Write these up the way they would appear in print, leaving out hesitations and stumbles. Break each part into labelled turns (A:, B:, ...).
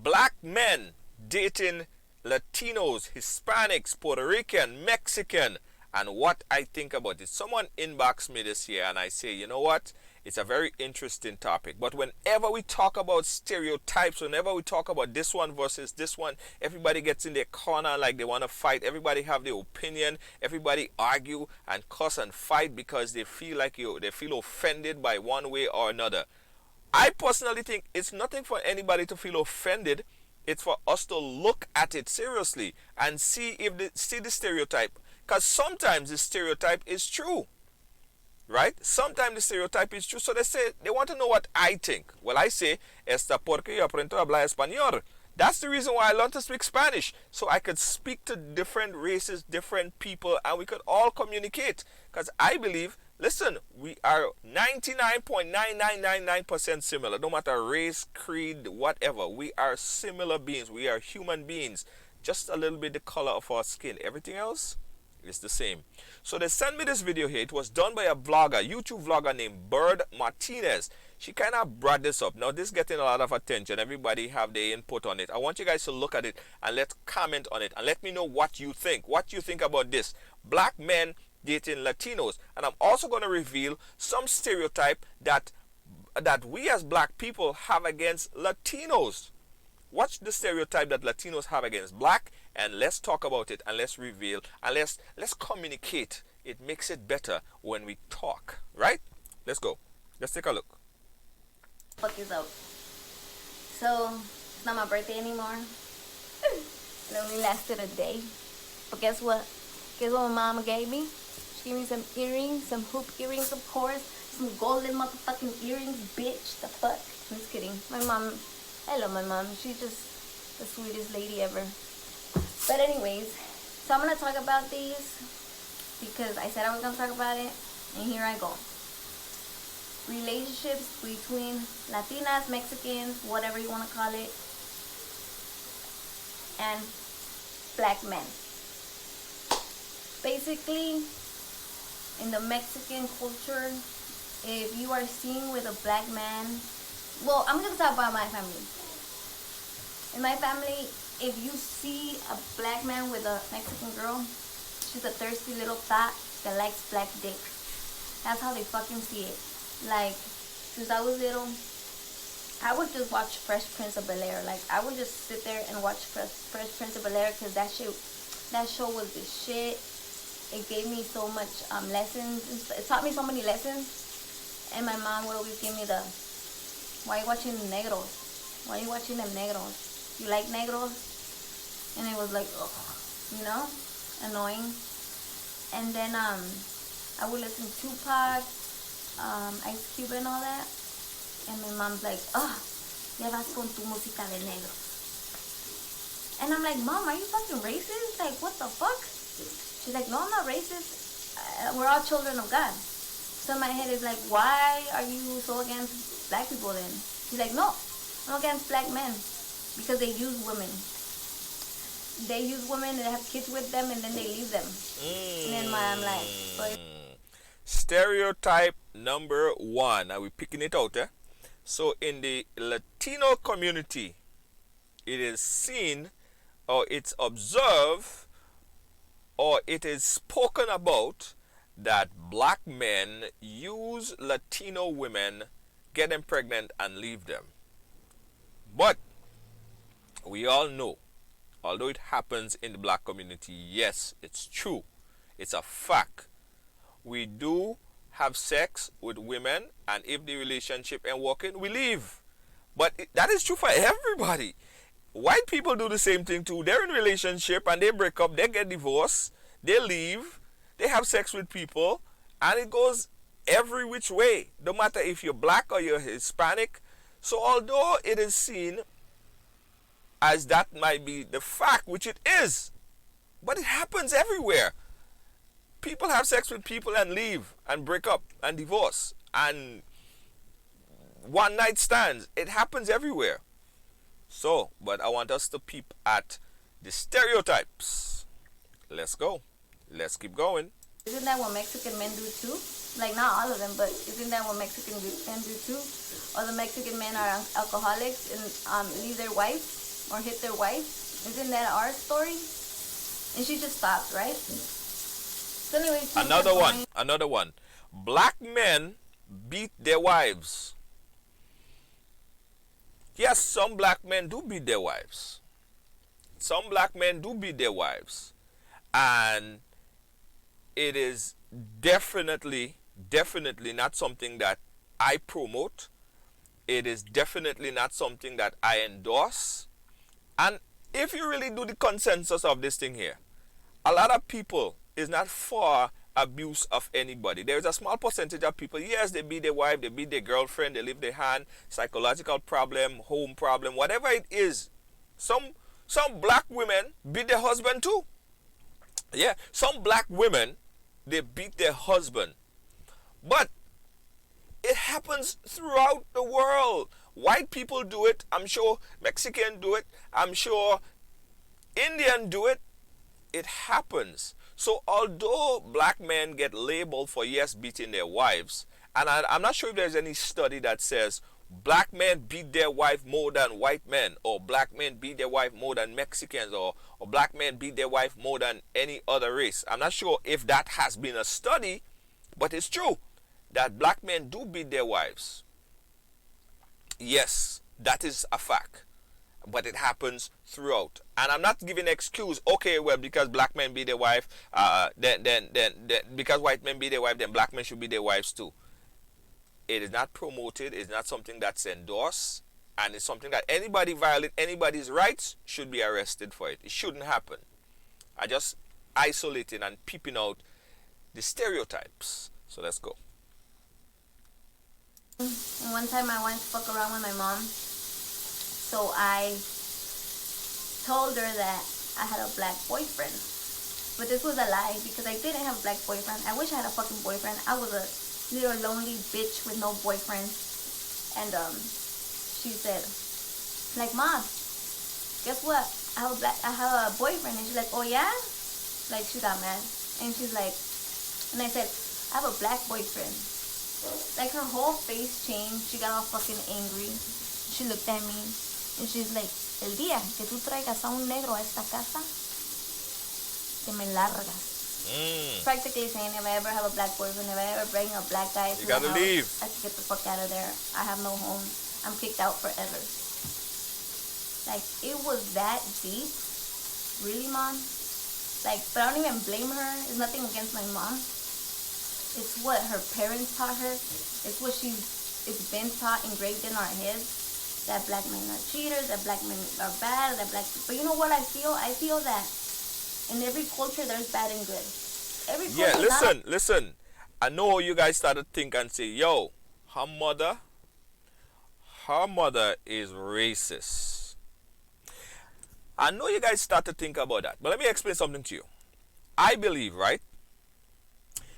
A: Black men dating Latinos, Hispanics, Puerto Rican, Mexican, and what I think about it. Someone inboxed me this year and I say, you know what? It's a very interesting topic. But whenever we talk about stereotypes, whenever we talk about this one versus this one, everybody gets in their corner like they want to fight. Everybody have their opinion. Everybody argue and cuss and fight because they feel like they feel offended by one way or another. I personally think it's nothing for anybody to feel offended. It's for us to look at it seriously and see the stereotype. Because sometimes the stereotype is true. Right? Sometimes the stereotype is true. So they want to know what I think. Well, I say, esta porque yo aprendo a hablar español. That's the reason why I learned to speak Spanish. So I could speak to different races, different people, and we could all communicate. Because I believe, listen, we are 99.9999% similar. No matter race, creed, whatever. We are similar beings. We are human beings. Just a little bit the color of our skin. Everything else is the same. So they sent me this video here. It was done by a vlogger, YouTube vlogger named Bird Martinez. She kind of brought this up. Now this is getting a lot of attention. Everybody have their input on it. I want you guys to look at it and let's comment on it and let me know what you think. What you think about this. Black men dating Latinos. And I'm also going to reveal some stereotype that we as black people have against Latinos. What's the stereotype that Latinos have against black? And let's talk about it and let's reveal and let's communicate. It makes it better when we talk, right? Let's go. Let's take a look.
B: Fuck is up. So, it's not my birthday anymore. It only lasted a day. But guess what? Guess what my mama gave me? She gave me some earrings, some hoop earrings, of course. Some golden motherfucking earrings, bitch. The fuck? I'm just kidding. My mom, I love my mom. She's just the sweetest lady ever. But anyways, so I'm going to talk about these because I said I was going to talk about it, and here I go. Relationships between Latinas, Mexicans, whatever you want to call it, and black men. Basically, in the Mexican culture, if you are seen with a black man, well, I'm going to talk about my family. In my family, if you see a black man with a Mexican girl, she's a thirsty little thot that likes black dick. That's how they fucking see it. Like, since I was little, I would just watch Fresh Prince of Bel-Air. Like, I would just sit there and watch Fresh Prince of Bel-Air because that show was the shit. It gave me so much lessons. It taught me so many lessons. And my mom would always give me the, why are you watching negros? Why are you watching them negros? You like negros? And it was like, ugh, you know, annoying. And then I would listen to Tupac, Ice Cube and all that. And my mom's like, oh, ya vas con tu música de negros. And I'm like, Mom, are you fucking racist? Like, what the fuck? She's like, no, I'm not racist. We're all children of God. So in my head is like, why are you so against black people then? She's like, no, I'm against black men. Because they use women. They use women, they have kids with them, and then they leave them. And then I'm like, but
A: stereotype number one. Now we're picking it out, eh? So in the Latino community, it is seen, or it's observed, or it is spoken about that black men use Latino women, get them pregnant, and leave them. But we all know, although it happens in the black community, yes, it's true. It's a fact. We do have sex with women, and if the relationship ain't working, we leave. But that is true for everybody. White people do the same thing too. They're in a relationship and they break up, they get divorced, they leave, they have sex with people, and it goes every which way, no matter if you're black or you're Hispanic. So although it is seen as that might be the fact, which it is, but it happens everywhere. People have sex with people and leave and break up and divorce and one night stands. It happens everywhere. So, but I want us to peep at the stereotypes. Let's go. Let's keep going.
B: Isn't that what Mexican men do too? Like, not all of them, but isn't that what Mexican men do too? Or the Mexican men are alcoholics and leave their wife or hit their wife. Isn't that our story? And she just stopped, right? So anyway,
A: another one. Black men beat their wives. Yes, some black men do beat their wives. Some black men do beat their wives. And it is definitely not something that I promote. It is definitely not something that I endorse. And if you really do the consensus of this thing here, a lot of people is not for abuse of anybody. There is a small percentage of people, yes, they beat their wife, they beat their girlfriend, they leave their hand, psychological problem, home problem, whatever it is. Some black women beat their husband too. Yeah, some black women, they beat their husband. But it happens throughout the world. White people do it. I'm sure Mexican do it. I'm sure Indian do it. It happens. So although black men get labeled for, yes, beating their wives, and I'm not sure if there's any study that says black men beat their wife more than white men, or black men beat their wife more than Mexicans, or black men beat their wife more than any other race. I'm not sure if that has been a study, but it's true that black men do beat their wives. Yes, that is a fact. But it happens throughout. And I'm not giving an excuse, okay, well, because black men beat their wife, then because white men beat their wife, then black men should beat their wives too. It is not promoted, it's not something that's endorsed, and it's something that anybody violate anybody's rights should be arrested for it. It shouldn't happen. I just isolating and peeping out the stereotypes. So let's go.
B: And one time I wanted to fuck around with my mom, so I told her that I had a black boyfriend. But this was a lie, because I didn't have a black boyfriend. I wish I had a fucking boyfriend. I was a little lonely bitch with no boyfriend. And she said, like, Mom, guess what? I have a boyfriend. And she's like, oh yeah? Like, she got mad. And she's like, and I said, I have a black boyfriend. Like, her whole face changed. She got all fucking angry. She looked at me and she's like, el día que tú traigas a un negro a esta casa, te me largas. Practically saying, if I ever have a black boyfriend, if I ever bring a black guy to
A: you gotta
B: the house,
A: leave.
B: I can get the fuck out of there. I have no home. I'm kicked out forever. Like, it was that deep. Really, Mom? Like, but I don't even blame her. It's nothing against my mom. It's what her parents taught her. It's what it's been taught, engraved in our heads, that black men are cheaters, that black men are bad, that black. But you know what I feel? I feel that in every culture there's bad and good. Every culture.
A: Yeah, listen. I know you guys started to think and say, yo, her mother is racist. I know you guys start to think about that, but let me explain something to you. I believe, right?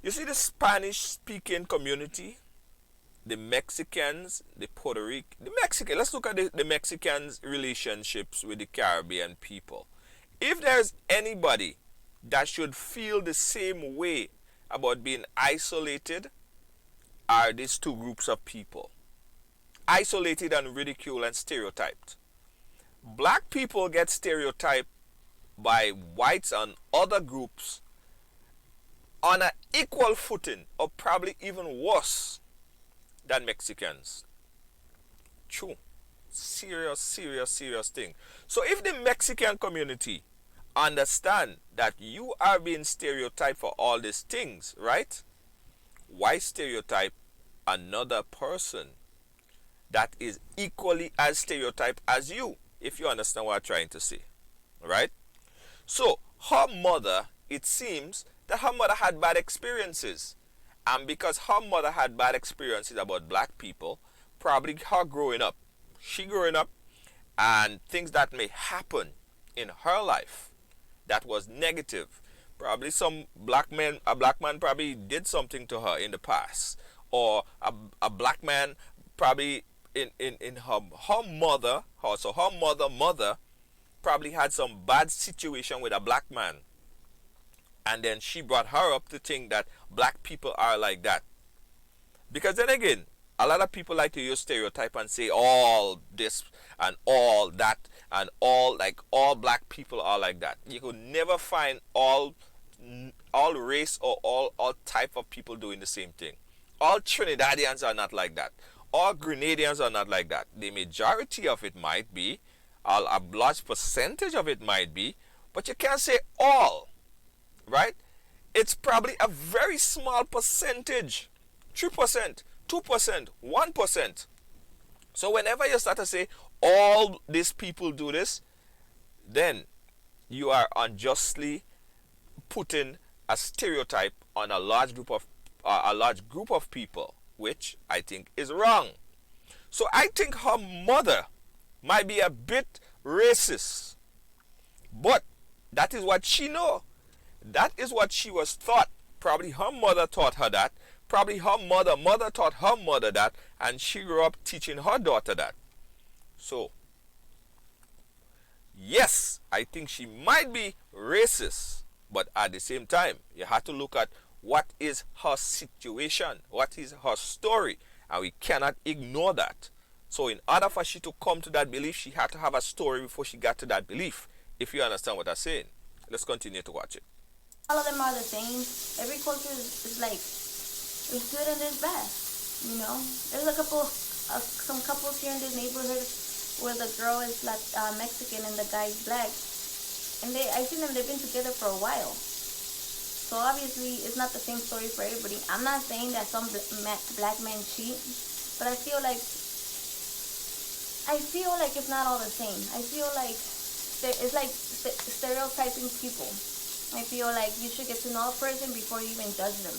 A: You see the Spanish-speaking community, the Mexicans, the Puerto Rican, let's look at the Mexicans' relationships with the Caribbean people. If there's anybody that should feel the same way about being isolated, are these two groups of people. Isolated and ridiculed and stereotyped. Black people get stereotyped by whites and other groups on an equal footing, or probably even worse than Mexicans. True. Serious thing. So if the Mexican community understand that you are being stereotyped for all these things, right? Why stereotype another person that is equally as stereotyped as you, if you understand what I'm trying to say, right? So her mother, it seems that her mother had bad experiences, and because her mother had bad experiences about black people, probably her growing up, and things that may happen in her life that was negative, probably a black man probably did something to her in the past, or a black man probably in her mother, so her mother probably had some bad situation with a black man. And then she brought her up to think that black people are like that. Because then again, A lot of people like to use stereotype and say all this and all that and all, like all black people are like that. You could never find all race or all type of people doing the same thing. All Trinidadians are not like that. All Grenadians are not like that. The majority of it might be, a large percentage of it might be, but you can't say all, right? It's probably a very small percentage, 3%, 2%, 1%. So whenever you start to say all these people do this, then you are unjustly putting a stereotype on a large group of people, which I think is wrong. So I think her mother might be a bit racist, but that is what she know. That is what she was taught. Probably her mother taught her that. Probably her mother taught her mother that, and she grew up teaching her daughter that. So, yes, I think she might be racist, but at the same time, you have to look at what is her situation, what is her story, and we cannot ignore that. So in order for she to come to that belief, she had to have a story before she got to that belief, if you understand what I'm saying. Let's continue to watch it.
B: All of them are the same. Every culture is like, it's good and it's bad. You know, there's some couples here in this neighborhood where the girl is Mexican and the guy is black, and I seen them. They've been together for a while. So obviously, it's not the same story for everybody. I'm not saying that some black men cheat, but I feel like it's not all the same. I feel like it's like stereotyping people. I feel like you should get to know a person before you even judge them.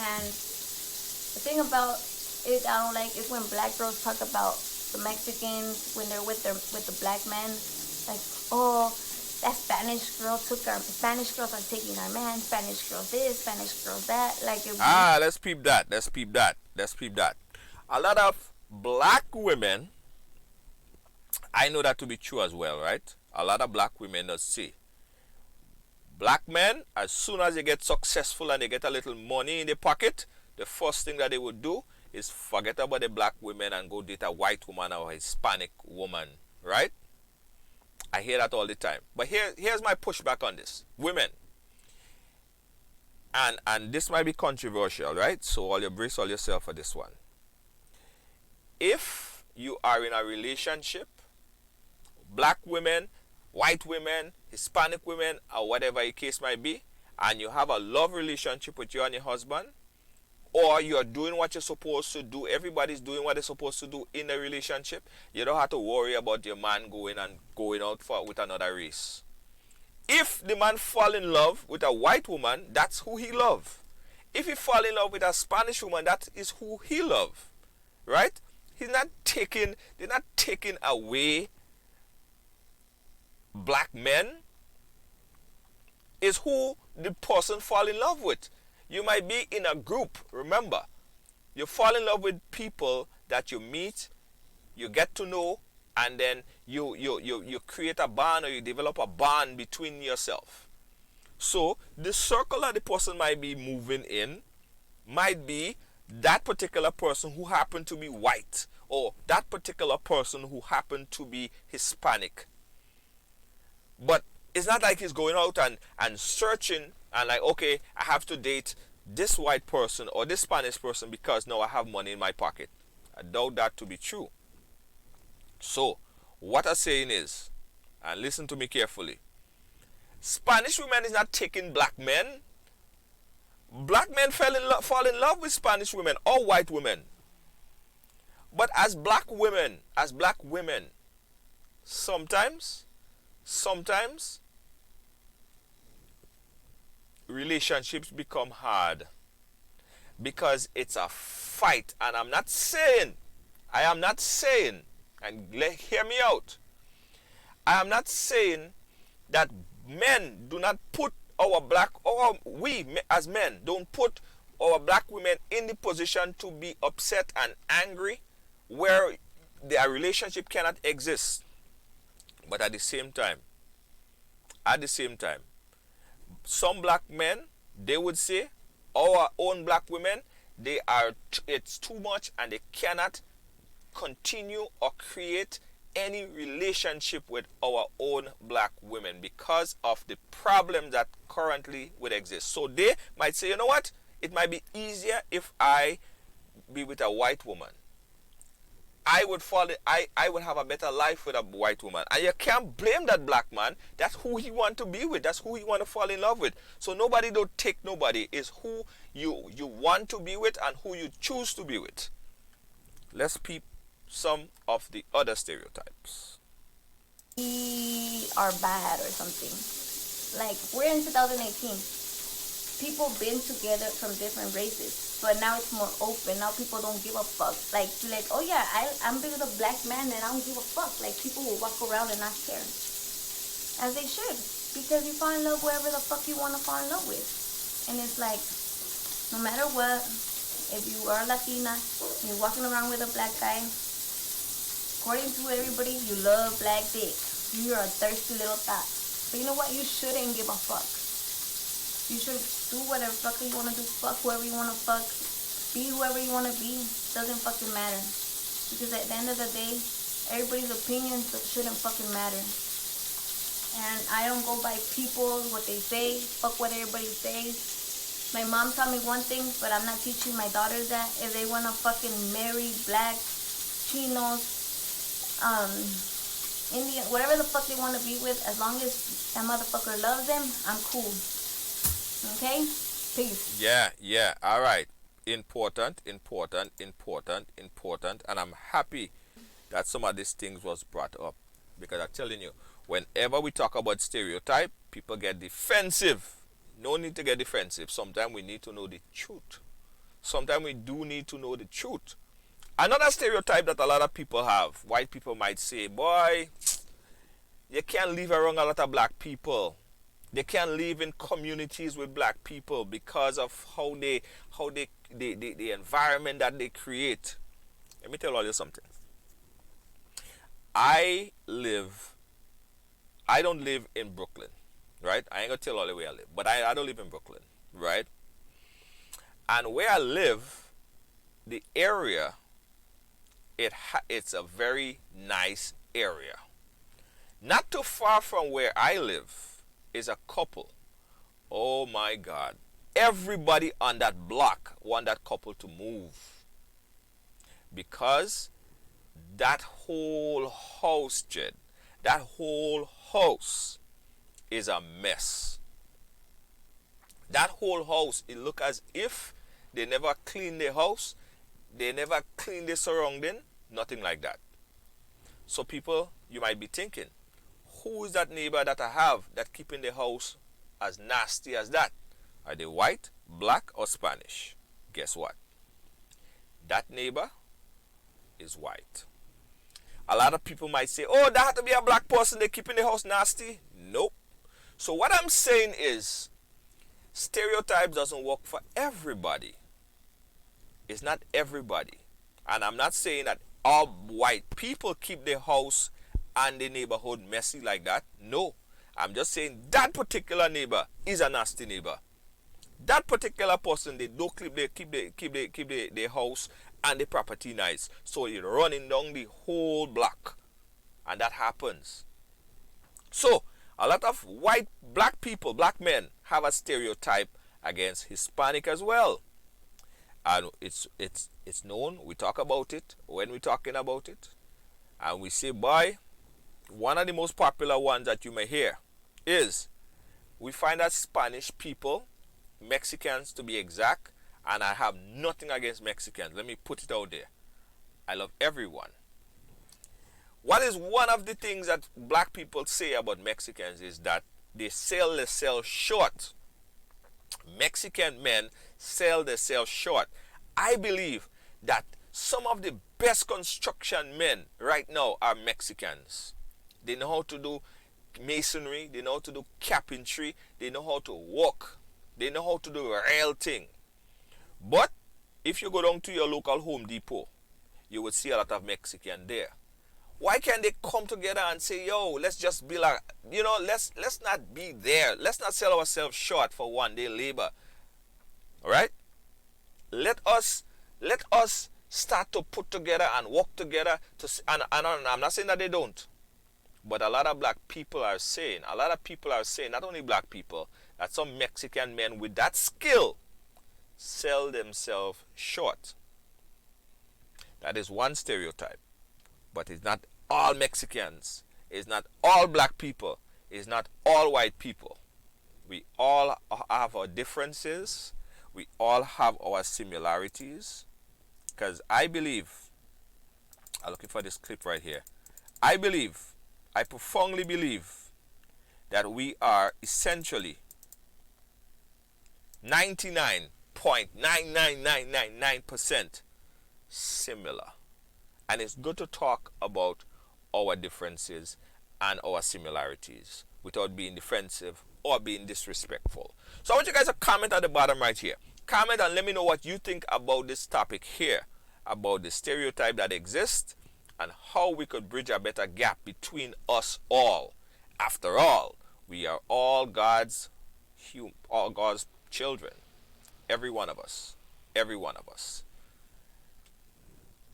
B: And the thing about it I don't like is when black girls talk about the Mexicans when they're with the black men, like, oh, that Spanish girls are taking our man, Spanish girls this, Spanish girls that. Like,
A: let's peep that. A lot of black women, I know that to be true as well, right? A lot of black women does say, black men, as soon as they get successful and they get a little money in their pocket, the first thing that they would do is forget about the black women and go date a white woman or a Hispanic woman, right? I hear that all the time. But here's my pushback on this. Women, and this might be controversial, right? So brace all yourself for this one. If you are in a relationship, black women, white women, Hispanic women, or whatever the case might be, and you have a love relationship with you and your husband, or you're doing what you're supposed to do, everybody's doing what they're supposed to do in a relationship, you don't have to worry about your man going out with another race. If the man fall in love with a white woman, that's who he love. If he fall in love with a Spanish woman, that is who he love, right? They're not taking away black men. Is who the person fall in love with. You might be in a group. Remember, you fall in love with people that you meet, you get to know, and then you create a bond, or you develop a bond between yourself. So the circle that the person might be moving in might be that particular person who happened to be white, or that particular person who happened to be Hispanic. But it's not like he's going out and searching and like, okay, I have to date this white person or this Spanish person because now I have money in my pocket. I doubt that to be true. So, what I'm saying is, and listen to me carefully, Spanish women is not taking black men. Black men fall in love with Spanish women or white women. But as black women, sometimes relationships become hard because it's a fight. And I am not saying, and hear me out, I am not saying that men do not put we as men don't put our black women in the position to be upset and angry where their relationship cannot exist. But at the same time, some black men, they would say, our own black women, it's too much, and they cannot continue or create any relationship with our own black women because of the problem that currently would exist. So they might say, you know what, it might be easier if I be with a white woman. I would have a better life with a white woman. And you can't blame that black man. That's who he want to be with. That's who he want to fall in love with. So nobody don't take nobody. It's who you want to be with and who you choose to be with. Let's peep some of the other stereotypes.
B: We are bad or something. Like, we're in 2018. People been together from different races, but now it's more open. Now people don't give a fuck. Like, be like, oh yeah, I'm with a black man and I don't give a fuck. Like, people will walk around and not care. As they should. Because you fall in love wherever the fuck you want to fall in love with. And it's like, no matter what, if you are Latina, you're walking around with a black guy, according to everybody, you love black dick. You're a thirsty little thot. But you know what? You shouldn't give a fuck. You should do whatever fuck you want to do. Fuck whoever you want to fuck. Be whoever you want to be. Doesn't fucking matter. Because at the end of the day, everybody's opinions shouldn't fucking matter. And I don't go by people, what they say. Fuck what everybody says. My mom taught me one thing, but I'm not teaching my daughters that. If they want to fucking marry black, chinos, Indian, whatever the fuck they want to be with, as long as that motherfucker loves them, I'm cool. Okay? Peace.
A: Yeah. All right. Important. And I'm happy that some of these things was brought up. Because I'm telling you, whenever we talk about stereotype, people get defensive. No need to get defensive. Sometimes we need to know the truth. Sometimes we do need to know the truth. Another stereotype that a lot of people have, white people might say, boy, you can't live around a lot of black people. They can't live in communities with black people because of how the environment that they create. Let me tell all you something. I don't live in Brooklyn, right? I ain't gonna tell all the way I live, but I don't live in Brooklyn, right? And where I live, the area, it's a very nice area. Not too far from where I live is a couple. Oh my God. Everybody on that block want that couple to move. Because that whole house, Jed, that whole house is a mess. That whole house, it look as if they never clean the house, they never clean the surrounding, nothing like that. So people, you might be thinking, who is that neighbor that I have that keeping the house as nasty as that? Are they white, black, or Spanish? Guess what? That neighbor is white. A lot of people might say, oh, that had to be a black person, they're keeping the house nasty. Nope. So what I'm saying is, stereotypes doesn't work for everybody. It's not everybody. And I'm not saying that all white people keep their house and the neighborhood messy like that. No. I'm just saying that particular neighbor is a nasty neighbor. That particular person, they don't keep their house and the property nice. So it's running down the whole block. And that happens. So a lot of black people, black men, have a stereotype against Hispanic as well. And it's known, we talk about it when we're talking about it. And we say, boy, one of the most popular ones that you may hear is, we find that Spanish people, Mexicans to be exact, and I have nothing against Mexicans. Let me put it out there. I love everyone. What is one of the things that black people say about Mexicans is that they sell themselves short. Mexican men sell themselves short. I believe that some of the best construction men right now are Mexicans. They know how to do masonry, they know how to do carpentry, they know how to walk, they know how to do a real thing. But if you go down to your local Home Depot, you would see a lot of Mexican there. Why can't they come together and say, yo, let's just be like, let's not be there. Let's not sell ourselves short for one day labor. All right? Let us start to put together and work together and I'm not saying that they don't, but a lot of people are saying, not only black people, that some Mexican men with that skill sell themselves short. That is one stereotype. But it's not all Mexicans. It's not all black people. It's not all white people. We all have our differences. We all have our similarities. Because I believe, I'm looking for this clip right here. I profoundly believe that we are essentially 99.99999% similar. And it's good to talk about our differences and our similarities without being defensive or being disrespectful. So I want you guys to comment at the bottom right here. Comment and let me know what you think about this topic here, about the stereotype that exists and how we could bridge a better gap between us all. After all, we are all God's children. Every one of us. Every one of us.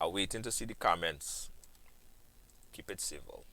A: I'm waiting to see the comments. Keep it civil.